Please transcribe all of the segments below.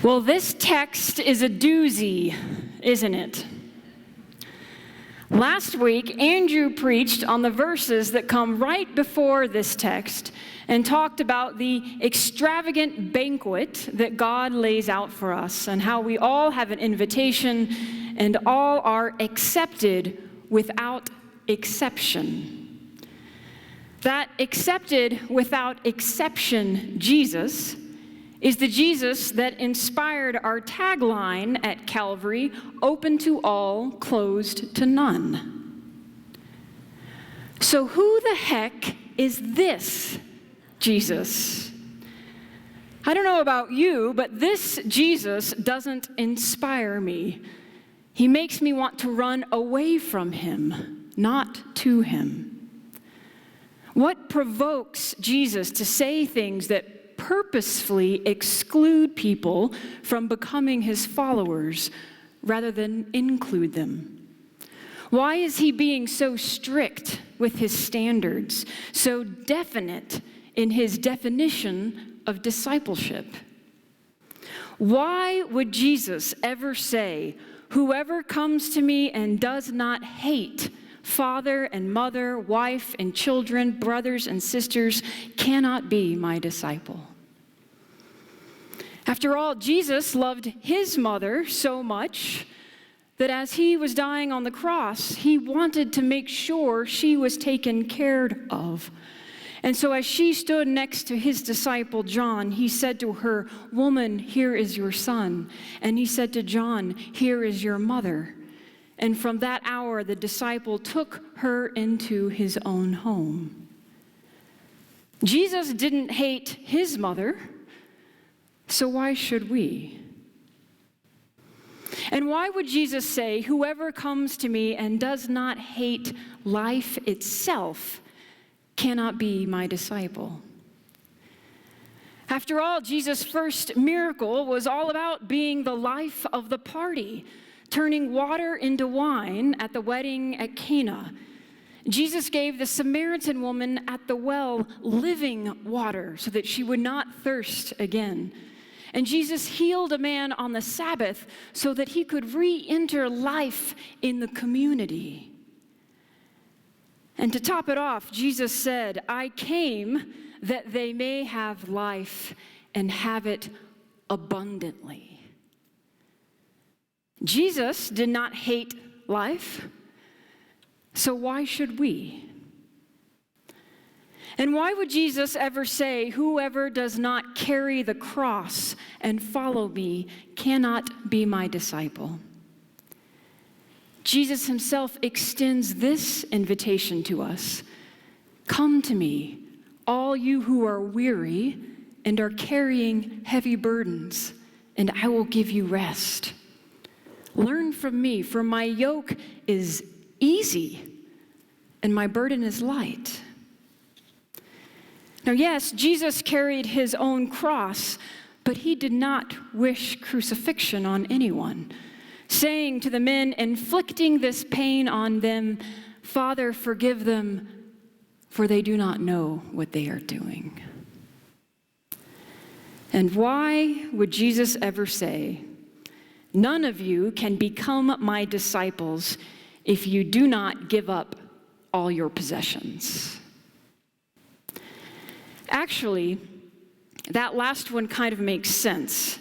Well, this text is a doozy, isn't it? Last week, Andrew preached on the verses that come right before this text and talked about the extravagant banquet that God lays out for us and how we all have an invitation and all are accepted without exception. That accepted without exception Jesus is the Jesus that inspired our tagline at Calvary, open to all, closed to none. So who the heck is this Jesus? I don't know about you, but this Jesus doesn't inspire me. He makes me want to run away from him, not to him. What provokes Jesus to say things that purposefully exclude people from becoming his followers rather than include them? Why is he being so strict with his standards, so definite in his definition of discipleship? Why would Jesus ever say, "Whoever comes to me and does not hate father and mother, wife and children, brothers and sisters, cannot be my disciple"? After all, Jesus loved his mother so much that as he was dying on the cross, he wanted to make sure she was taken care of. And so as she stood next to his disciple John, he said to her, "Woman, here is your son." And he said to John, "Here is your mother." And from that hour, the disciple took her into his own home. Jesus didn't hate his mother, so why should we? And why would Jesus say, "Whoever comes to me and does not hate life itself cannot be my disciple"? After all, Jesus' first miracle was all about being the life of the party, turning water into wine at the wedding at Cana. Jesus gave the Samaritan woman at the well living water so that she would not thirst again. And Jesus healed a man on the Sabbath so that he could re-enter life in the community. And to top it off, Jesus said, "I came that they may have life and have it abundantly." Jesus did not hate life, so why should we? And why would Jesus ever say, "Whoever does not carry the cross and follow me cannot be my disciple"? Jesus himself extends this invitation to us. "Come to me, all you who are weary and are carrying heavy burdens, and I will give you rest. Learn from me, for my yoke is easy and my burden is light." Now, yes, Jesus carried his own cross, but he did not wish crucifixion on anyone, saying to the men inflicting this pain on them, "Father, forgive them, for they do not know what they are doing." And why would Jesus ever say, "None of you can become my disciples if you do not give up all your possessions"? Actually, that last one kind of makes sense,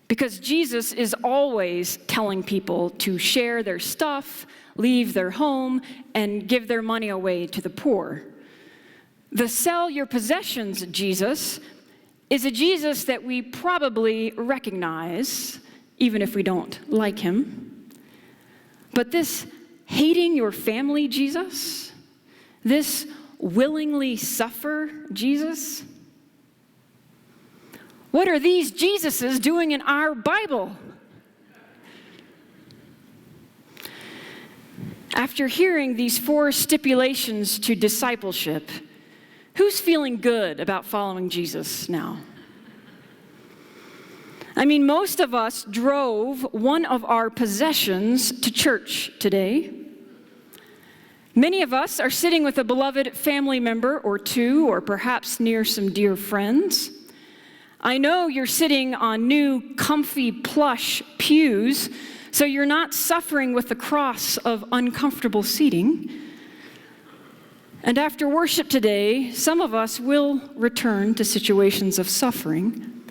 because Jesus is always telling people to share their stuff, leave their home, and give their money away to the poor. The sell your possessions Jesus is a Jesus that we probably recognize, even if we don't like him. But this hating your family Jesus, this willingly suffer Jesus, what are these Jesuses doing in our Bible? After hearing these 4 stipulations to discipleship, who's feeling good about following Jesus now? I mean, most of us drove one of our possessions to church today. Many of us are sitting with a beloved family member or two, or perhaps near some dear friends. I know you're sitting on new, comfy, plush pews, so you're not suffering with the cross of uncomfortable seating. And after worship today, some of us will return to situations of suffering,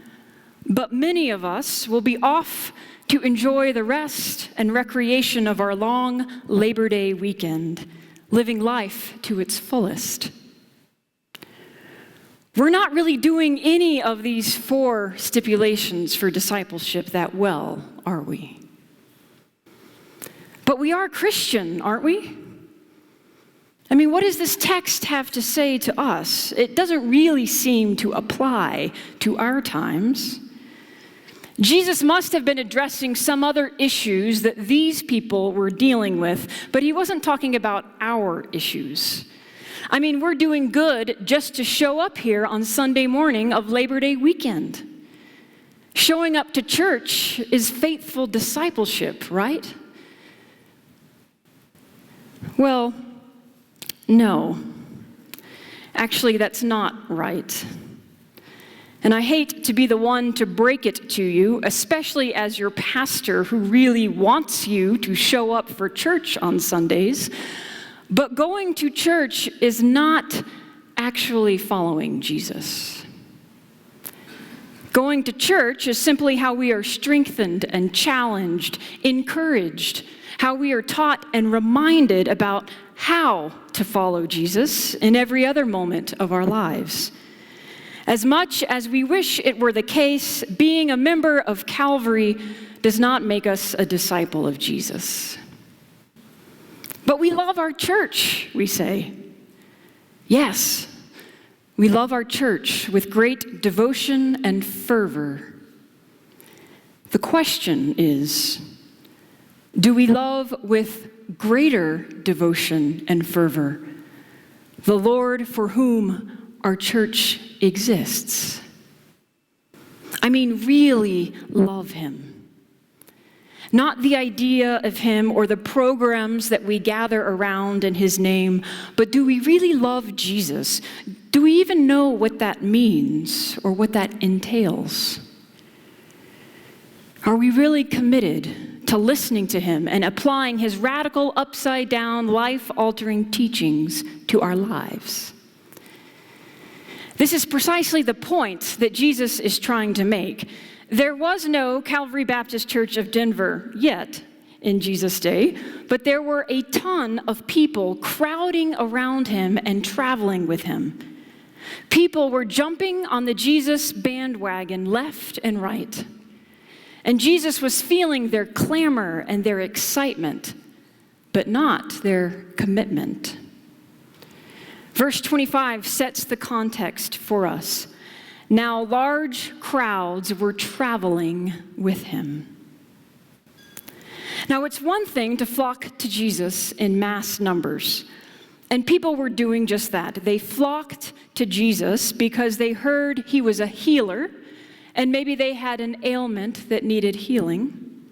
but many of us will be off to enjoy the rest and recreation of our long Labor Day weekend, living life to its fullest. We're not really doing any of these 4 stipulations for discipleship that well, are we? But we are Christian, aren't we? I mean, what does this text have to say to us? It doesn't really seem to apply to our times. Jesus must have been addressing some other issues that these people were dealing with, but he wasn't talking about our issues. I mean, we're doing good just to show up here on Sunday morning of Labor Day weekend. Showing up to church is faithful discipleship, right? Well, no. Actually, that's not right. And I hate to be the one to break it to you, especially as your pastor who really wants you to show up for church on Sundays. But going to church is not actually following Jesus. Going to church is simply how we are strengthened and challenged, encouraged, how we are taught and reminded about how to follow Jesus in every other moment of our lives. As much as we wish it were the case, being a member of Calvary does not make us a disciple of Jesus. But we love our church, we say. Yes, we love our church with great devotion and fervor. The question is, do we love with greater devotion and fervor the Lord for whom our church exists? I mean, really love him. Not the idea of him or the programs that we gather around in his name, but do we really love Jesus? Do we even know what that means or what that entails? Are we really committed to listening to him and applying his radical, upside-down, life-altering teachings to our lives? This is precisely the point that Jesus is trying to make. There was no Calvary Baptist Church of Denver yet in Jesus' day, but there were a ton of people crowding around him and traveling with him. People were jumping on the Jesus bandwagon left and right. And Jesus was feeling their clamor and their excitement, but not their commitment. Verse 25 sets the context for us. Now large crowds were traveling with him. Now it's one thing to flock to Jesus in mass numbers, and people were doing just that. They flocked to Jesus because they heard he was a healer, and maybe they had an ailment that needed healing.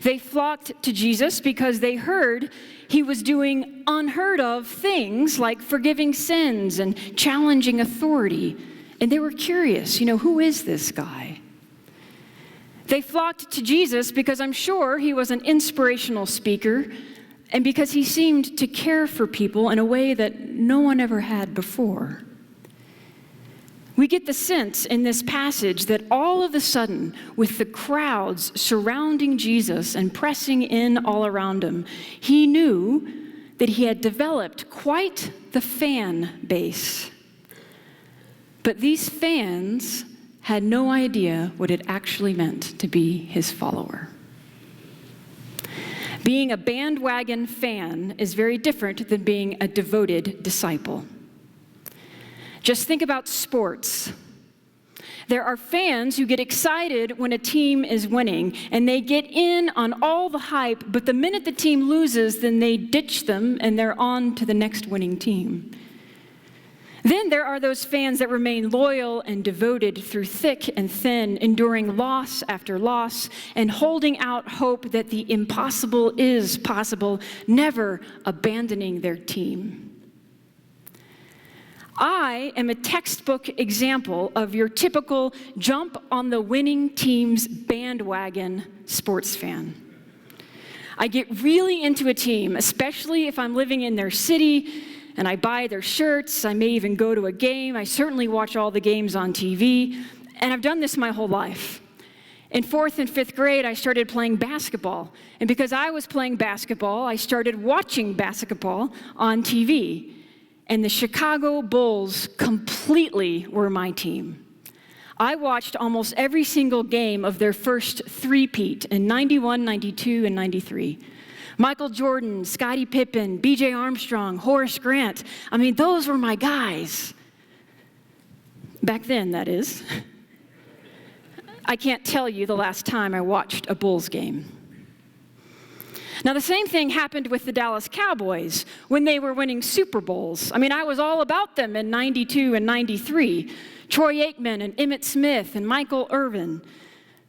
They flocked to Jesus because they heard he was doing unheard of things like forgiving sins and challenging authority. And they were curious, who is this guy? They flocked to Jesus because I'm sure he was an inspirational speaker and because he seemed to care for people in a way that no one ever had before. We get the sense in this passage that all of a sudden, with the crowds surrounding Jesus and pressing in all around him, he knew that he had developed quite the fan base. But these fans had no idea what it actually meant to be his follower. Being a bandwagon fan is very different than being a devoted disciple. Just think about sports. There are fans who get excited when a team is winning, and they get in on all the hype, but the minute the team loses, then they ditch them and they're on to the next winning team. Then there are those fans that remain loyal and devoted through thick and thin, enduring loss after loss and holding out hope that the impossible is possible, never abandoning their team. I am a textbook example of your typical jump on the winning team's bandwagon sports fan. I get really into a team, especially if I'm living in their city, and I buy their shirts. I may even go to a game. I certainly watch all the games on TV, and I've done this my whole life. In 4th and 5th grade, I started playing basketball, and because I was playing basketball, I started watching basketball on TV. And the Chicago Bulls completely were my team. I watched almost every single game of their first three-peat in 91, 92, and 93. Michael Jordan, Scottie Pippen, B.J. Armstrong, Horace Grant. I mean, those were my guys. Back then, that is. I can't tell you the last time I watched a Bulls game. Now, the same thing happened with the Dallas Cowboys when they were winning Super Bowls. I mean, I was all about them in 92 and 93. Troy Aikman and Emmitt Smith and Michael Irvin.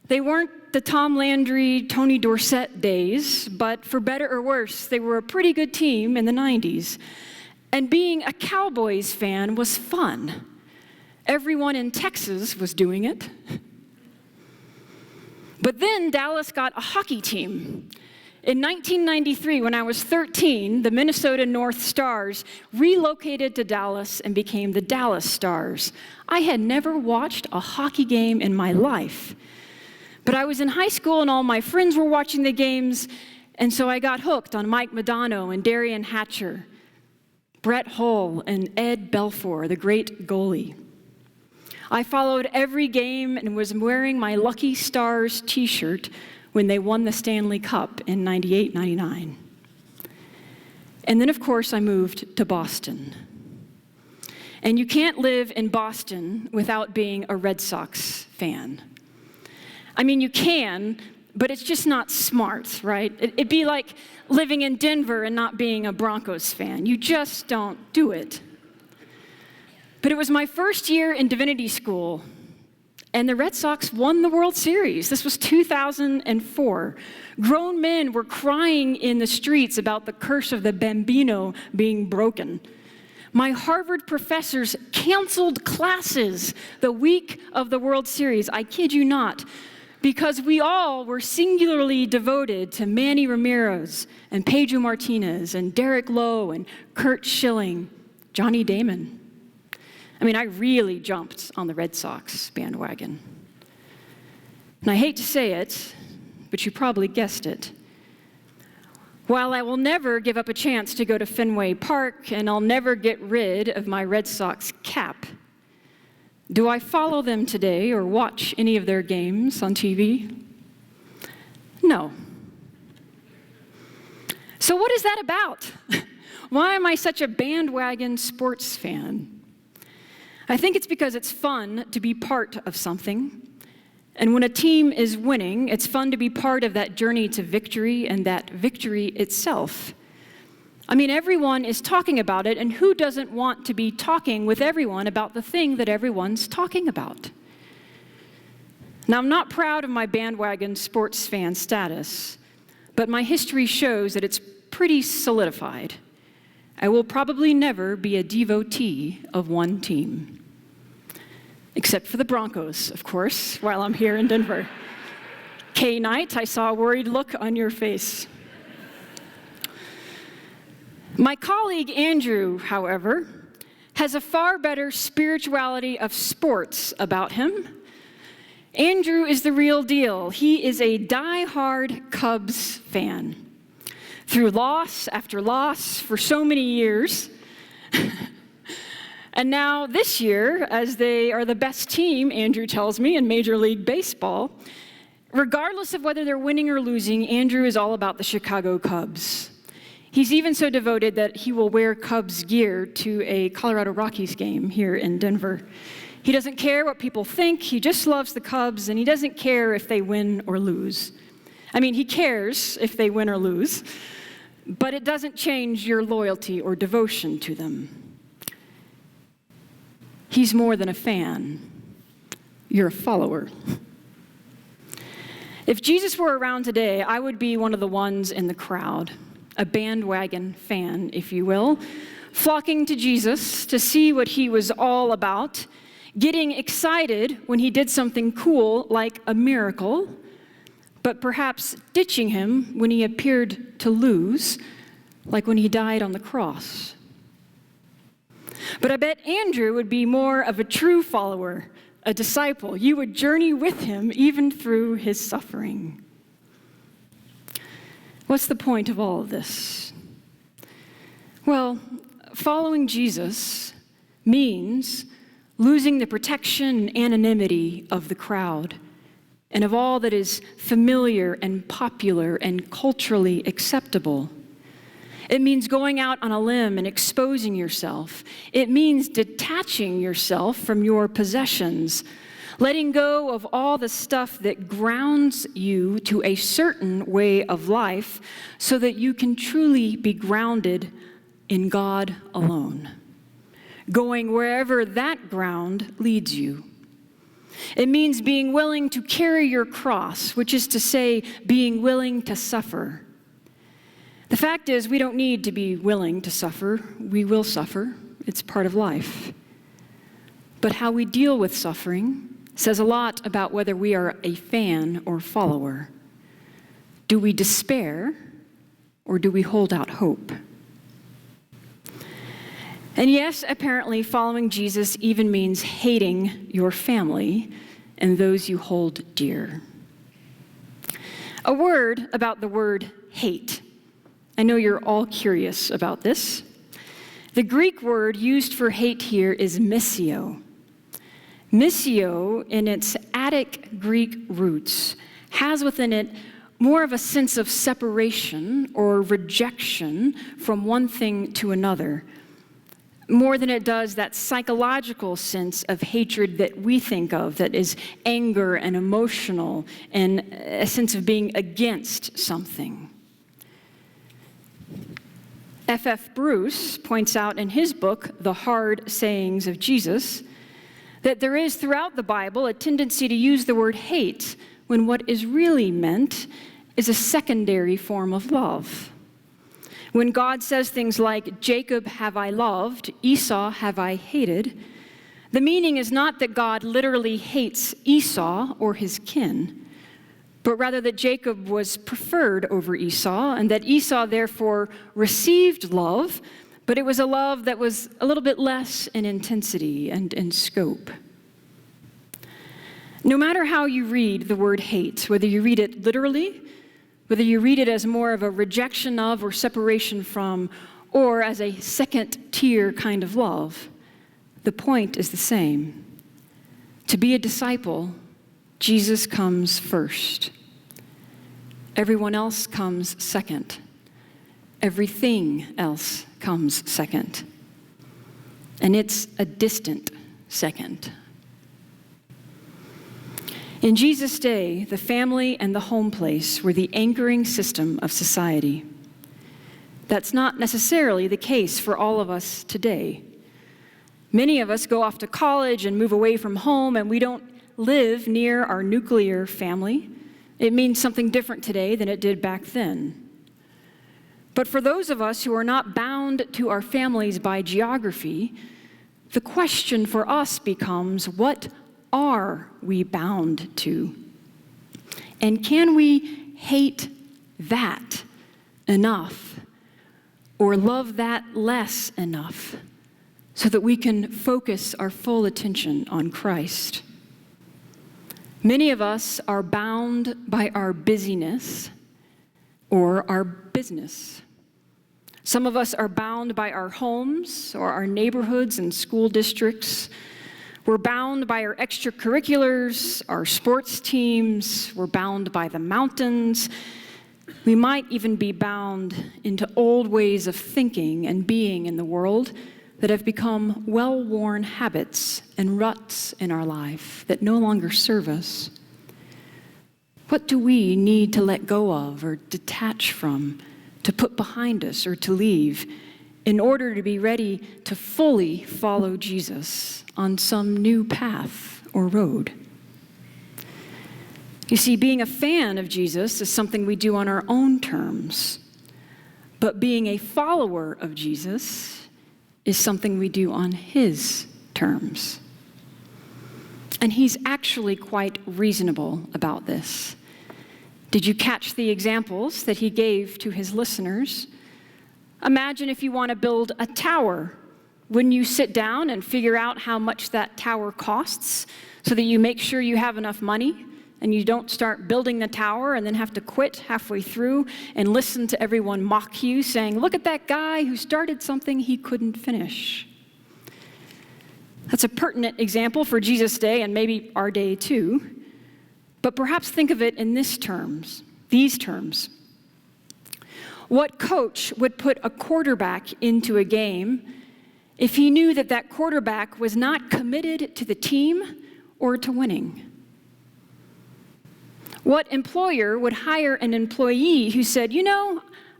They weren't the Tom Landry, Tony Dorsett days, but for better or worse, they were a pretty good team in the 90s. And being a Cowboys fan was fun. Everyone in Texas was doing it. But then Dallas got a hockey team. In 1993, when I was 13, the Minnesota North Stars relocated to Dallas and became the Dallas Stars. I had never watched a hockey game in my life. But I was in high school and all my friends were watching the games, and so I got hooked on Mike Modano and Darian Hatcher, Brett Hull and Ed Belfour, the great goalie. I followed every game and was wearing my Lucky Stars t-shirt when they won the Stanley Cup in 98, 99. And then, of course, I moved to Boston. And you can't live in Boston without being a Red Sox fan. I mean, you can, but it's just not smart, right? It'd be like living in Denver and not being a Broncos fan. You just don't do it. But it was my first year in divinity school, and the Red Sox won the World Series. This was 2004. Grown men were crying in the streets about the curse of the Bambino being broken. My Harvard professors canceled classes the week of the World Series. I kid you not, because we all were singularly devoted to Manny Ramirez and Pedro Martinez and Derek Lowe and Curt Schilling, Johnny Damon. I mean, I really jumped on the Red Sox bandwagon. And I hate to say it, but you probably guessed it. While I will never give up a chance to go to Fenway Park, and I'll never get rid of my Red Sox cap, do I follow them today or watch any of their games on TV? No. So what is that about? Why am I such a bandwagon sports fan? I think it's because it's fun to be part of something. And when a team is winning, it's fun to be part of that journey to victory and that victory itself. I mean, everyone is talking about it, and who doesn't want to be talking with everyone about the thing that everyone's talking about? Now, I'm not proud of my bandwagon sports fan status, but my history shows that it's pretty solidified. I will probably never be a devotee of one team. Except for the Broncos, of course, while I'm here in Denver. K-Knight, I saw a worried look on your face. My colleague Andrew, however, has a far better spirituality of sports about him. Andrew is the real deal. He is a die-hard Cubs fan. Through loss after loss for so many years. And now this year, as they are the best team, Andrew tells me, in Major League Baseball, regardless of whether they're winning or losing, Andrew is all about the Chicago Cubs. He's even so devoted that he will wear Cubs gear to a Colorado Rockies game here in Denver. He doesn't care what people think. He just loves the Cubs, and he doesn't care if they win or lose. I mean, he cares if they win or lose, but it doesn't change your loyalty or devotion to them. He's more than a fan. You're a follower. If Jesus were around today, I would be one of the ones in the crowd, a bandwagon fan, if you will, flocking to Jesus to see what he was all about, getting excited when he did something cool like a miracle, but perhaps ditching him when he appeared to lose, like when he died on the cross. But I bet Andrew would be more of a true follower, a disciple. You would journey with him even through his suffering. What's the point of all of this? Well, following Jesus means losing the protection and anonymity of the crowd and of all that is familiar and popular and culturally acceptable. It means going out on a limb and exposing yourself. It means detaching yourself from your possessions, letting go of all the stuff that grounds you to a certain way of life so that you can truly be grounded in God alone, going wherever that ground leads you. It means being willing to carry your cross, which is to say, being willing to suffer. The fact is, we don't need to be willing to suffer. We will suffer. It's part of life. But how we deal with suffering says a lot about whether we are a fan or follower. Do we despair, or do we hold out hope? And yes, apparently following Jesus even means hating your family and those you hold dear. A word about the word hate. I know you're all curious about this. The Greek word used for hate here is missio. Missio, in its Attic Greek roots, has within it more of a sense of separation or rejection from one thing to another, more than it does that psychological sense of hatred that we think of, that is anger and emotional and a sense of being against something. F.F. Bruce points out in his book, The Hard Sayings of Jesus, that there is throughout the Bible a tendency to use the word hate when what is really meant is a secondary form of love. When God says things like, Jacob have I loved, Esau have I hated, the meaning is not that God literally hates Esau or his kin, but rather that Jacob was preferred over Esau, and that Esau therefore received love, but it was a love that was a little bit less in intensity and in scope. No matter how you read the word hate, whether you read it literally, whether you read it as more of a rejection of or separation from, or as a second-tier kind of love, the point is the same. To be a disciple, Jesus comes first. Everyone else comes second. Everything else comes second. And it's a distant second. In Jesus' day, the family and the home place were the anchoring system of society. That's not necessarily the case for all of us today. Many of us go off to college and move away from home, and we don't live near our nuclear family. It means something different today than it did back then. But for those of us who are not bound to our families by geography, the question for us becomes, what are we bound to? And can we hate that enough, or love that less enough, so that we can focus our full attention on Christ? Many of us are bound by our busyness or our business. Some of us are bound by our homes or our neighborhoods and school districts. We're bound by our extracurriculars, our sports teams. We're bound by the mountains. We might even be bound into old ways of thinking and being in the world that have become well-worn habits and ruts in our life that no longer serve us. What do we need to let go of or detach from, to put behind us or to leave, in order to be ready to fully follow Jesus on some new path or road? You see, being a fan of Jesus is something we do on our own terms, but being a follower of Jesus is something we do on his terms. And he's actually quite reasonable about this. Did you catch the examples that he gave to his listeners? Imagine if you want to build a tower. Wouldn't you sit down and figure out how much that tower costs so that you make sure you have enough money and you don't start building the tower and then have to quit halfway through and listen to everyone mock you, saying, "Look at that guy who started something he couldn't finish." That's a pertinent example for Jesus' day and maybe our day too. But perhaps think of it in these terms. What coach would put a quarterback into a game if he knew that that quarterback was not committed to the team or to winning? What employer would hire an employee who said,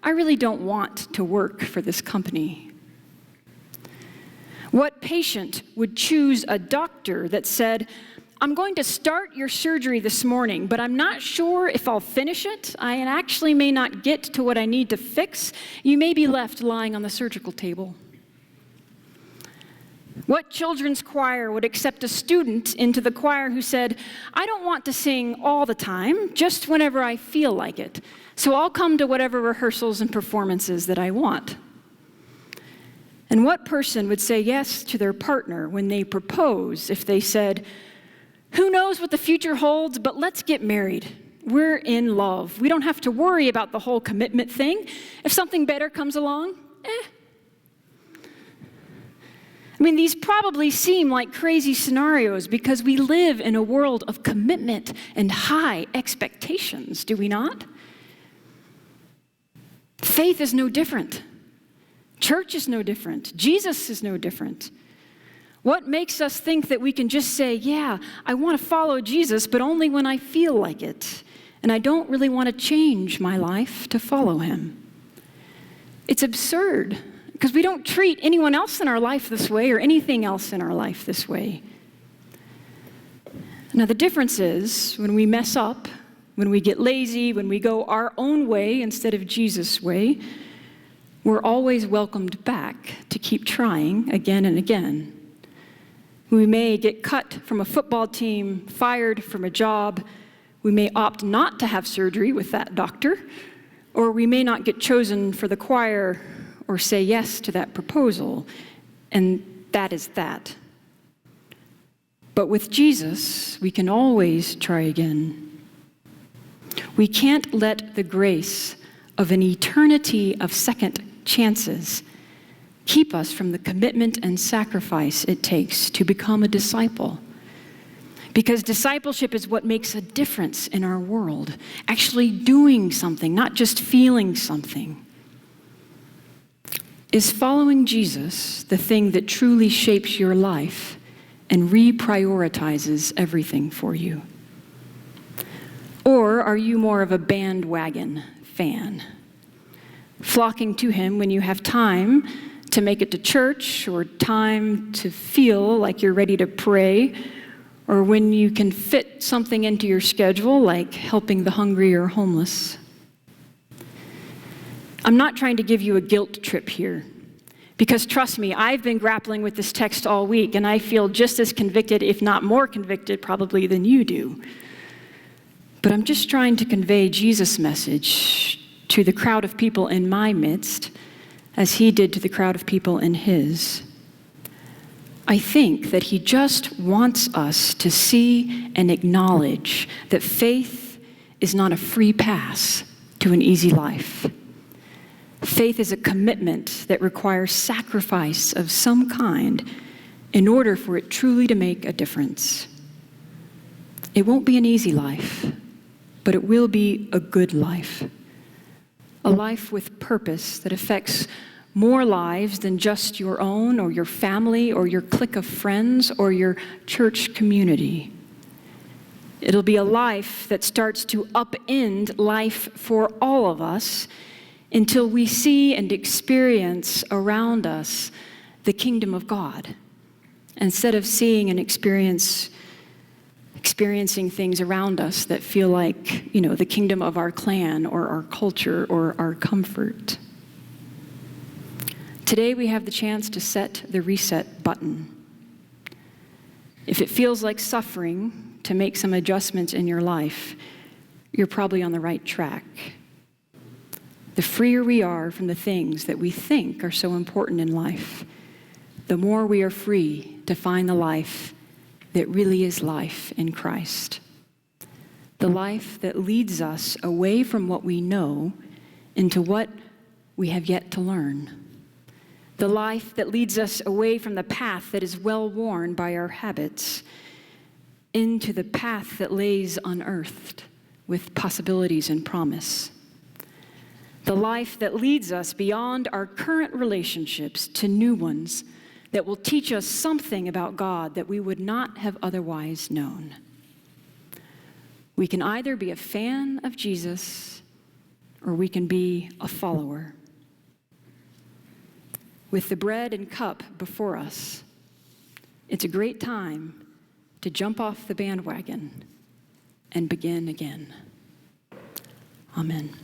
I really don't want to work for this company? What patient would choose a doctor that said, I'm going to start your surgery this morning, but I'm not sure if I'll finish it. I actually may not get to what I need to fix. You may be left lying on the surgical table. What children's choir would accept a student into the choir who said, I don't want to sing all the time, just whenever I feel like it. So I'll come to whatever rehearsals and performances that I want. And what person would say yes to their partner when they propose if they said, who knows what the future holds, but let's get married. We're in love. We don't have to worry about the whole commitment thing. If something better comes along, these probably seem like crazy scenarios because we live in a world of commitment and high expectations, do we not? Faith is no different. Church is no different. Jesus is no different. What makes us think that we can just say, yeah, I want to follow Jesus, but only when I feel like it, and I don't really want to change my life to follow him? It's absurd, because we don't treat anyone else in our life this way or anything else in our life this way. Now, the difference is when we mess up, when we get lazy, when we go our own way instead of Jesus' way, we're always welcomed back to keep trying again and again. We may get cut from a football team, fired from a job. We may opt not to have surgery with that doctor, or we may not get chosen for the choir or say yes to that proposal, and that is that. But with Jesus, we can always try again. We can't let the grace of an eternity of second chances keep us from the commitment and sacrifice it takes to become a disciple. Because discipleship is what makes a difference in our world, actually doing something, not just feeling something. Is following Jesus the thing that truly shapes your life and reprioritizes everything for you? Or are you more of a bandwagon fan, flocking to him when you have time to make it to church, or time to feel like you're ready to pray, or when you can fit something into your schedule, like helping the hungry or homeless? I'm not trying to give you a guilt trip here, because trust me, I've been grappling with this text all week, and I feel just as convicted, if not more convicted, probably than you do. But I'm just trying to convey Jesus' message to the crowd of people in my midst, as he did to the crowd of people in his. I think that he just wants us to see and acknowledge that faith is not a free pass to an easy life. Faith is a commitment that requires sacrifice of some kind in order for it truly to make a difference. It won't be an easy life, but it will be a good life. A life with purpose that affects more lives than just your own or your family or your clique of friends or your church community. It'll be a life that starts to upend life for all of us until we see and experience around us the kingdom of God, instead of seeing and experiencing things around us that feel like, the kingdom of our clan or our culture or our comfort. Today we have the chance to set the reset button. If it feels like suffering to make some adjustments in your life, you're probably on the right track. The freer we are from the things that we think are so important in life, the more we are free to find the life that really is life in Christ. The life that leads us away from what we know into what we have yet to learn. The life that leads us away from the path that is well worn by our habits into the path that lays unearthed with possibilities and promise. The life that leads us beyond our current relationships to new ones that will teach us something about God that we would not have otherwise known. We can either be a fan of Jesus or we can be a follower. With the bread and cup before us, it's a great time to jump off the bandwagon and begin again. Amen.